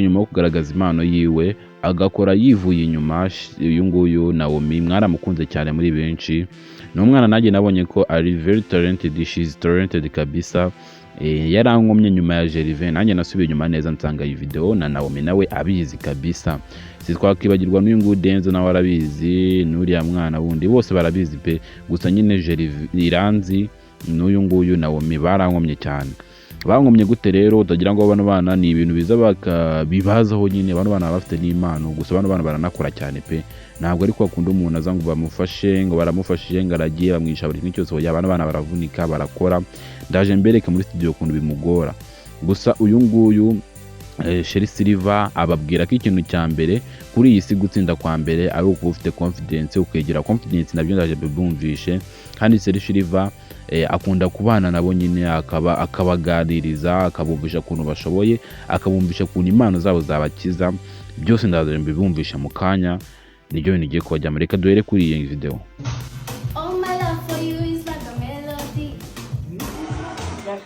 inyuma yo kugaragaza impano yiwe agakora yivuye inyuma. Uyu nguyu Naomi mwaramukunze cyane muri benshi, ni umwana nanjye nabonye ko ari very talented, she is talented kabisa. Yarankomye nyuma ya Gervais, nanjye nasubiye inyuma neza nsanga iyi video na Naomi nawe abizi kabisa. Sitwakibagirwa n'uyu nguyu Denzo nawe arabizi, n'uriya mwana wundi bose barabizi pe, gusa nyine Gervais Iranzi n'uyu nguyu Naomi barankomye cyane. Bankomye gute rero? Utagira ngo bano bana ni ibintu biza bakabibazaho nyine, bano bana bafite n'impano, gusa bano bana baranakora cyane pe, ntabwo ari kwa kundi umuntu aza ngo bamufashe ngo baramufashije ngo aragiye bamwisha buri kimwe cyose. Oya, bano bana baravunika barakora, ndaje mbereke muri studio ukuntu bimugora. Gusa uyu nguyu Sherry Silver ababwira ko ikintu cya mbere kuri iyi si gutsinda kwa mbere ari ukuba ufite confidence, ukegera confidence nabyo ndaje bibumvishe. Kandi Sherry Silver akunda kubana nabo nyine akabaganiriza, akabumvisha ukuntu bashoboye, akabumvisha ukuntu impano zabo zabakiza. Byose ndaje mbibumvisha mu kanya, nibyo bintu ngiye kubajya. Reka duhere kuri iyi video.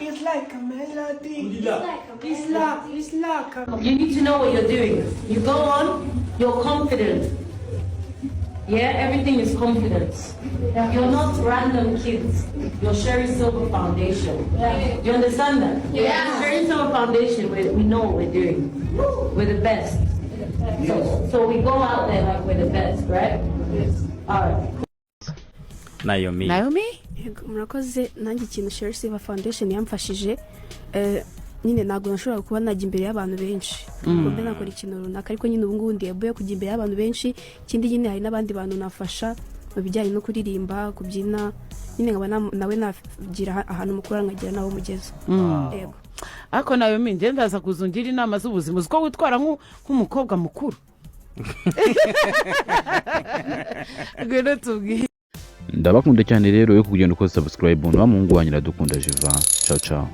It's like a melody. It's like a... You need to know what you're doing. You go on, you're confident. Yeah, everything is confidence. You're not random kids. You're Sherry Silver Foundation. Do you understand that? Yeah. Sherry Silver Foundation, we know what we're doing. We're the best. So we go out there like we're the best, right? Yes. Alright. Naomi. Murakoze. Nanjye ikintu Sherry Silver Foundation yamfashije, nyine ntabwo nashobora kuba najya imbere y'abantu benshi mbe nakora ikintu runaka, ariko nyine ubu ngubu ndiye kujya imbere y'abantu benshi. Ikindi nyine hari n'abandi bantu nafasha mu bijyanye no kuririmba, kubyina, nyine nkaba nawe nagira ahantu mukuru nkagira nawe mugeze. Yego. Ariko Naomi njye ndaza kuzungira inama z'ubuzima, uziko witwara nk'umukobwa mukuru. Gweno tubwiye. Ndabakunda cyane rero yo kugenda ukoze subscribe, n'abamungu wanyu Iradukunda Jiva. Ciao ciao.